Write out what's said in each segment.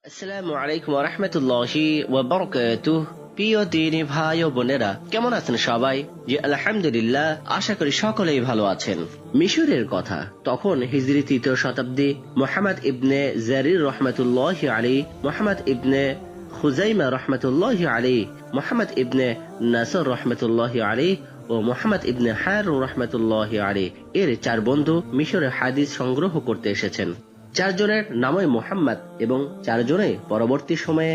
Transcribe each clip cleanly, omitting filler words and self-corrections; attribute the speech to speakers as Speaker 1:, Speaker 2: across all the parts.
Speaker 1: আসসালামু আলাইকুম ওয়া রাহমাতুল্লাহি ওয়া বারাকাতুহু। প্রিয় দিনী ভাই ও বোনেরা, কেমন আছেন সবাই? জি আলহামদুলিল্লাহ, আশা করি সকলেই ভালো আছেন। মিশরের কথা, তখন হিজরি ৩য় শতাব্দী, মুহাম্মদ ইবনে জারির রহমাতুল্লাহি আলাইহি, মুহাম্মদ ইবনে খুজাইমা রহমাতুল্লাহি আলাইহি, মুহাম্মদ ইবনে নাসর রহমাতুল্লাহি আলাইহি ও মুহাম্মদ ইবনে হারুন রহমাতুল্লাহি আলাইহি এর 4 বন্ধু মিশরে হাদিস সংগ্রহ করতে এসেছেন। 4 জনের নামই মুহাম্মদ এবং 4 জনেই পরবর্তী সময়ে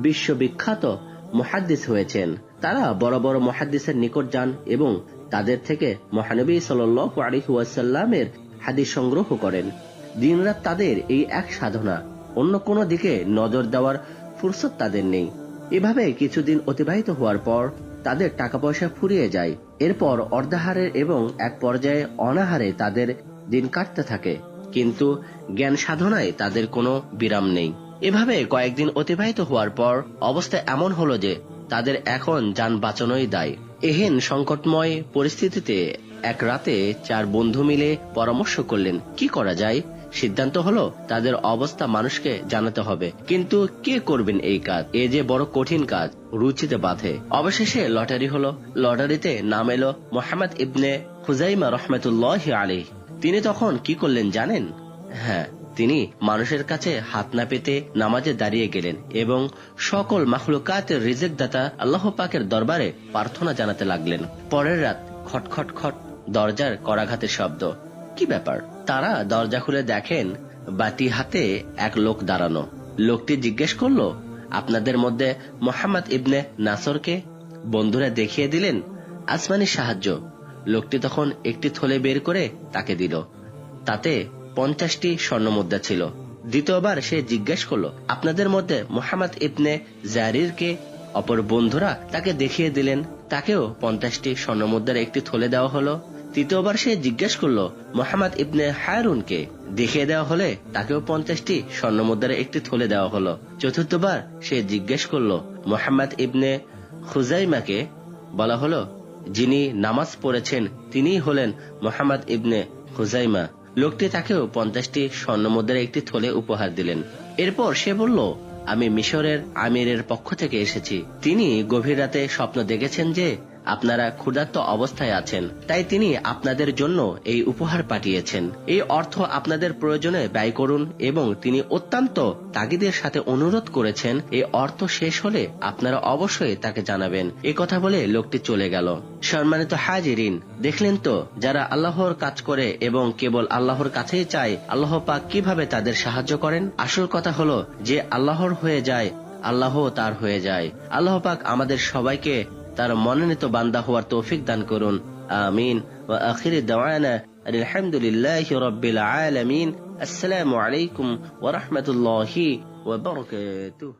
Speaker 1: বিশ্ববিখ্যাত মুহাদ্দিস হয়েছেন। তারা বড় বড় মুহাদ্দিসের নিকট যান এবং তাদের থেকে মহানবী সাল্লাল্লাহু আলাইহি ওয়াসাল্লামের হাদিস সংগ্রহ করেন। দিনরাত তাদের এই এক সাধনা, অন্য কোনো দিকে নজর দেওয়ার ফুরসত তাদের নেই। এভাবে কিছুদিন অতিবাহিত হওয়ার পর তাদের টাকা পয়সা ফুরিয়ে যায়। এরপর অর্ধাহারের এবং এক পর্যায়ে অনাহারে তাদের দিন কাটতে থাকে, কিন্তু জ্ঞান সাধনায় তাদের কোনো বিরাম নেই। এভাবে কয়েকদিন অতিবাহিত হওয়ার পর অবস্থা এমন হলো যে তাদের এখন যান বাঁচানোই দায়। এহেন সংকটময় পরিস্থিতিতে এক রাতে 4 বন্ধু মিলে পরামর্শ করলেন কি করা যায়। সিদ্ধান্ত হলো তাদের অবস্থা মানুষকে জানাতে হবে, কিন্তু কে করবেন এই কাজ? এ যে বড় কঠিন কাজ, রুচিতে বাঁধে। অবশেষে লটারি হলো। লটারিতে নাম এলো মুহাম্মদ ইবনে খুজাইমা রহমাতুল্লাহি আলাইহি। তিনি তখন কি করলেন জানেন? হ্যাঁ, তিনি মানুষের কাছে হাত না পেতে নামাজে দাঁড়িয়ে গেলেন এবং সকল মাখলুকাতের রিজিক দাতা আল্লাহ পাকের দরবারে প্রার্থনা জানাতে লাগলেন। পরের রাত খটখট খট দরজার করাঘাতের শব্দ। কি ব্যাপার? তারা দরজা খুলে দেখেন বাটি হাতে এক লোক দাঁড়ানো। লোকটি জিজ্ঞেস করলো, আপনাদের মধ্যে মুহাম্মদ ইবনে নাসরকে? বন্ধুরা দেখিয়ে দিলেন আসমানি সাহায্য। লোকটি তখন একটি থলে বের করে তাকে দিল। তাতে 50টি স্বর্ণমুদ্রা ছিল। দ্বিতীয়বার সে জিজ্ঞেস করলো, আপনাদের মধ্যে মুহাম্মদ ইবনে জারিরকে? অপর বন্ধুরা তাকে দেখিয়ে দিলেন। তাকেও 50টি স্বর্ণমুদ্রার একটি থলে দেওয়া হলো। তৃতীয়বার সে জিজ্ঞেস করলো, মুহাম্মদ ইবনে হারুনকে? দেখিয়ে দেওয়া হলে তাকেও 50টি স্বর্ণমুদ্রার একটি থলে দেওয়া হলো। চতুর্থবার সে জিজ্ঞেস করলো, মুহাম্মদ ইবনে খুজাইমাকে? বলা হলো, যিনি নামাজ পড়েছেন তিনিই হলেন মুহাম্মদ ইবনে খুজাইমা। লোকটি তাকেও 50টি স্বর্ণমুদ্রার একটি থলে উপহার দিলেন। এরপর সে বলল, আমি মিশরের আমিরের পক্ষ থেকে এসেছি। তিনি গভীর রাতে স্বপ্ন দেখেছেন যে আপনারা ক্ষুধার্ত অবস্থায় আছেন, তাই তিনি আপনাদের জন্য এই উপহার পাঠিয়েছেন। এই অর্থ আপনাদের প্রয়োজনে ব্যয় করুন এবং তিনি অত্যন্ত তাগিদের সাথে অনুরোধ করেছেন এই অর্থ শেষ হলে আপনারা অবশ্যই তাকে জানাবেন। এই কথা বলে লোকটি চলে গেল। সম্মানিত হাজিরিন, দেখলেন তো যারা আল্লাহর কাজ করে এবং কেবল আল্লাহর কাছেই চায়, আল্লাহ পাক কিভাবে তাদের সাহায্য করেন। আসল কথা হলো যে আল্লাহর হয়ে যায়, আল্লাহ তার হয়ে যায়। আল্লাহ পাক আমাদের সবাইকে তার মনোনীত বান্দা হওয়ার তৌফিক দান করুন। আমিন। ওয়া আখিরু দাওয়ানা আলহামদুলিল্লাহি রাব্বিল আলামিন। আসসালামু আলাইকুম ওয়া রাহমাতুল্লাহি ওয়া বারাকাতুহু।